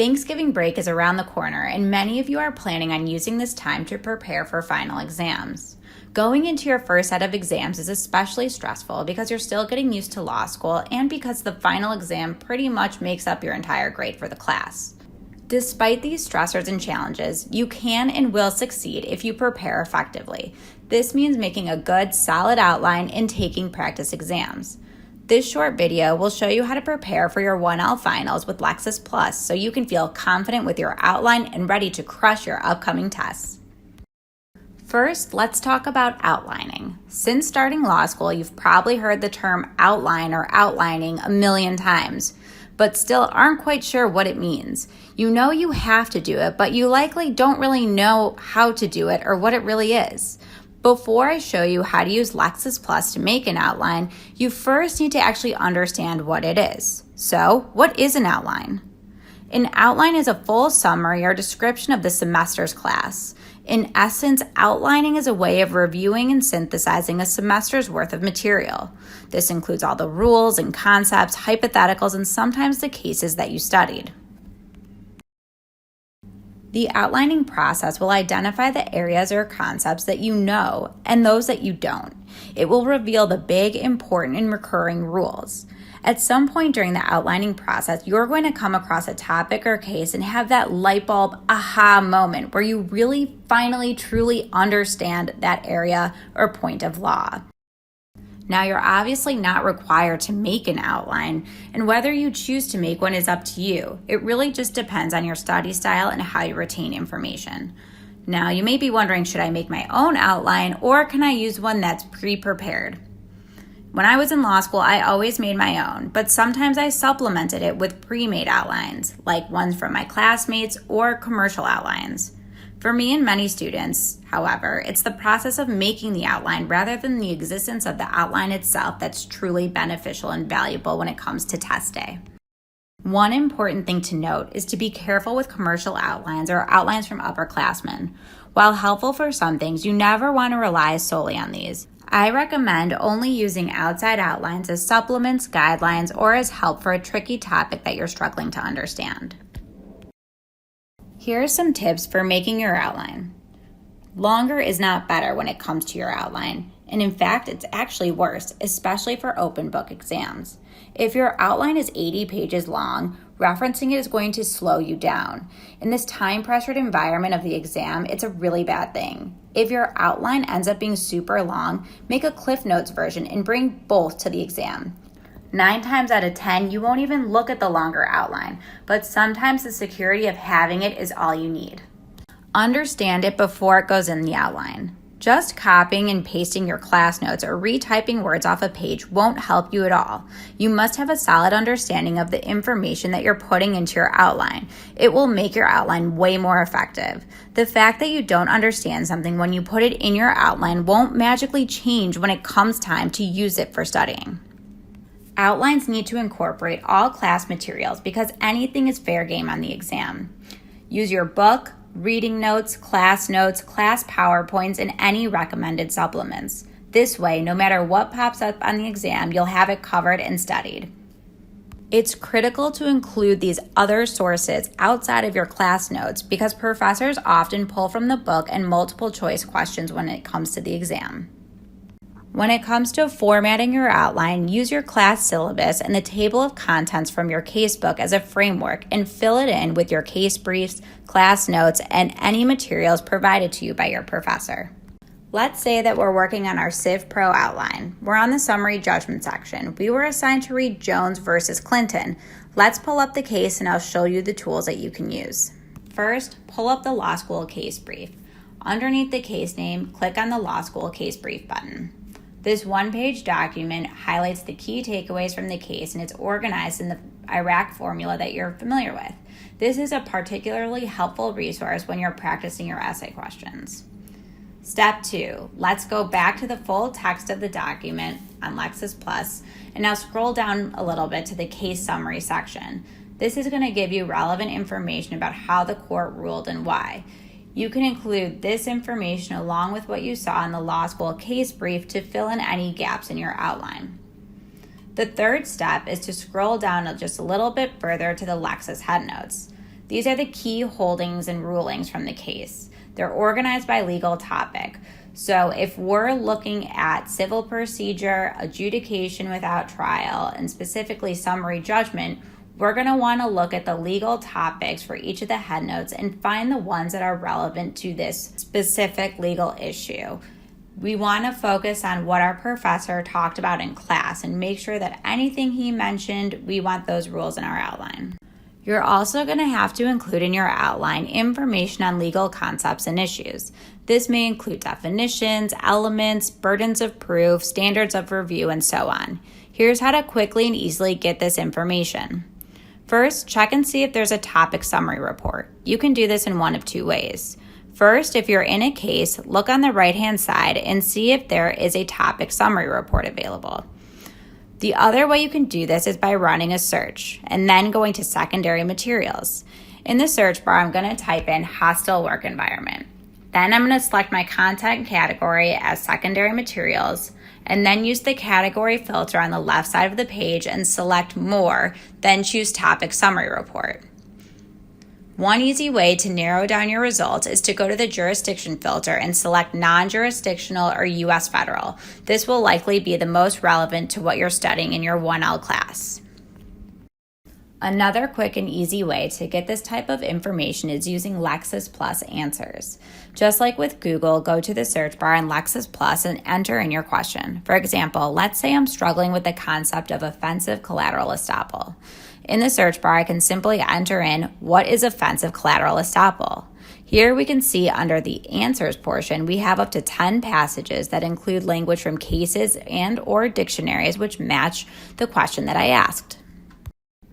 Thanksgiving break is around the corner, and many of you are planning on using this time to prepare for final exams. Going into your first set of exams is especially stressful because you're still getting used to law school and because the final exam pretty much makes up your entire grade for the class. Despite these stressors and challenges, you can and will succeed if you prepare effectively. This means making a good, solid outline and taking practice exams. This short video will show you how to prepare for your 1L finals with Lexis Plus so you can feel confident with your outline and ready to crush your upcoming tests. First, let's talk about outlining. Since starting law school, you've probably heard the term outline or outlining a million times, but still aren't quite sure what it means. You know you have to do it, but you likely don't really know how to do it or what it really is. Before I show you how to use Lexis Plus to make an outline, you first need to actually understand what it is. So, what is an outline? An outline is a full summary or description of the semester's class. In essence, outlining is a way of reviewing and synthesizing a semester's worth of material. This includes all the rules and concepts, hypotheticals, and sometimes the cases that you studied. The outlining process will identify the areas or concepts that you know and those that you don't. It will reveal the big, important, and recurring rules. At some point during the outlining process, you're going to come across a topic or case and have that light bulb aha moment where you really finally truly understand that area or point of law. Now, you're obviously not required to make an outline, and whether you choose to make one is up to you. It really just depends on your study style and how you retain information. Now, you may be wondering, should I make my own outline or can I use one that's pre-prepared? When I was in law school, I always made my own, but sometimes I supplemented it with pre-made outlines, like ones from my classmates or commercial outlines. For me and many students, however, it's the process of making the outline rather than the existence of the outline itself that's truly beneficial and valuable when it comes to test day. One important thing to note is to be careful with commercial outlines or outlines from upperclassmen. While helpful for some things, you never want to rely solely on these. I recommend only using outside outlines as supplements, guidelines, or as help for a tricky topic that you're struggling to understand. Here are some tips for making your outline. Longer is not better when it comes to your outline, and in fact, it's actually worse, especially for open book exams. If your outline is 80 pages long, referencing it is going to slow you down. In this time-pressured environment of the exam, it's a really bad thing. If your outline ends up being super long, make a Cliff Notes version and bring both to the exam. 9 times out of 10, you won't even look at the longer outline, but sometimes the security of having it is all you need. Understand it before it goes in the outline. Just copying and pasting your class notes or retyping words off a page won't help you at all. You must have a solid understanding of the information that you're putting into your outline. It will make your outline way more effective. The fact that you don't understand something when you put it in your outline won't magically change when it comes time to use it for studying. Outlines need to incorporate all class materials because anything is fair game on the exam. Use your book, reading notes, class PowerPoints, and any recommended supplements. This way, no matter what pops up on the exam, you'll have it covered and studied. It's critical to include these other sources outside of your class notes because professors often pull from the book and multiple choice questions when it comes to the exam. When it comes to formatting your outline, use your class syllabus and the table of contents from your casebook as a framework and fill it in with your case briefs, class notes, and any materials provided to you by your professor. Let's say that we're working on our Civ Pro outline. We're on the summary judgment section. We were assigned to read Jones versus Clinton. Let's pull up the case and I'll show you the tools that you can use. First, pull up the law school case brief. Underneath the case name, click on the law school case brief button. This one-page document highlights the key takeaways from the case and it's organized in the Iraq formula that you're familiar with. This is a particularly helpful resource when you're practicing your essay questions. Step 2, let's go back to the full text of the document on Lexis Plus and now scroll down a little bit to the case summary section. This is going to give you relevant information about how the court ruled and why. You can include this information along with what you saw in the law school case brief to fill in any gaps in your outline. The third step is to scroll down just a little bit further to the Lexis headnotes. These are the key holdings and rulings from the case. They're organized by legal topic. So if we're looking at civil procedure, adjudication without trial, and specifically summary judgment, we're going to want to look at the legal topics for each of the headnotes and find the ones that are relevant to this specific legal issue. We want to focus on what our professor talked about in class and make sure that anything he mentioned, we want those rules in our outline. You're also going to have to include in your outline information on legal concepts and issues. This may include definitions, elements, burdens of proof, standards of review, and so on. Here's how to quickly and easily get this information. First, check and see if there's a topic summary report. You can do this in one of two ways. First, if you're in a case, look on the right-hand side and see if there is a topic summary report available. The other way you can do this is by running a search and then going to secondary materials. In the search bar, I'm going to type in hostile work environment. Then I'm going to select my content category as secondary materials and then use the category filter on the left side of the page and select more, then choose topic summary report. One easy way to narrow down your results is to go to the jurisdiction filter and select non-jurisdictional or U.S. federal. This will likely be the most relevant to what you're studying in your 1L class. Another quick and easy way to get this type of information is using Lexis Plus answers. Just like with Google, go to the search bar in Lexis Plus and enter in your question. For example, let's say I'm struggling with the concept of offensive collateral estoppel. In the search bar, I can simply enter in what is offensive collateral estoppel. Here we can see under the answers portion, we have up to 10 passages that include language from cases and or dictionaries which match the question that I asked.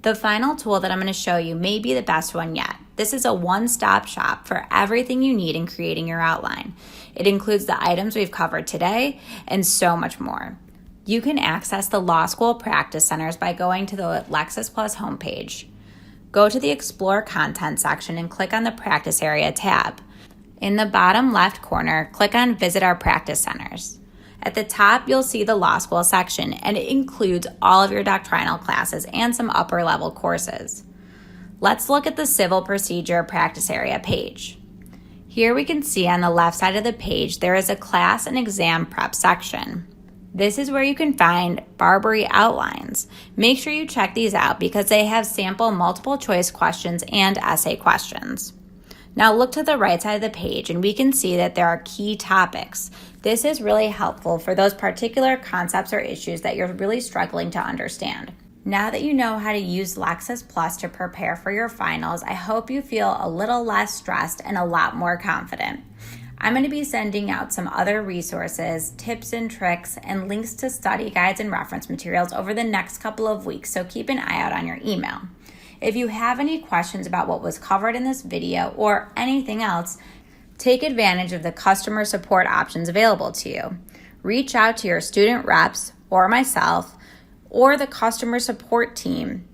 The final tool that I'm going to show you may be the best one yet. This is a one-stop shop for everything you need in creating your outline. It includes the items we've covered today and so much more. You can access the law school practice centers by going to the Lexis Plus homepage. Go to the Explore Content section and click on the Practice Area tab. In the bottom left corner, click on Visit Our Practice Centers. At the top, you'll see the law school section, and it includes all of your doctrinal classes and some upper level courses. Let's look at the Civil Procedure Practice Area page. Here we can see on the left side of the page, there is a class and exam prep section. This is where you can find Barbary outlines. Make sure you check these out because they have sample multiple choice questions and essay questions. Now look to the right side of the page and we can see that there are key topics. This is really helpful for those particular concepts or issues that you're really struggling to understand. Now that you know how to use Lexis Plus to prepare for your finals, I hope you feel a little less stressed and a lot more confident. I'm going to be sending out some other resources, tips and tricks, and links to study guides and reference materials over the next couple of weeks, so keep an eye out on your email. If you have any questions about what was covered in this video or anything else, take advantage of the customer support options available to you. Reach out to your student reps or myself or the customer support team.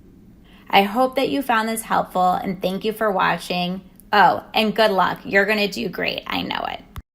I hope that you found this helpful and thank you for watching. Oh, and good luck. You're going to do great. I know it.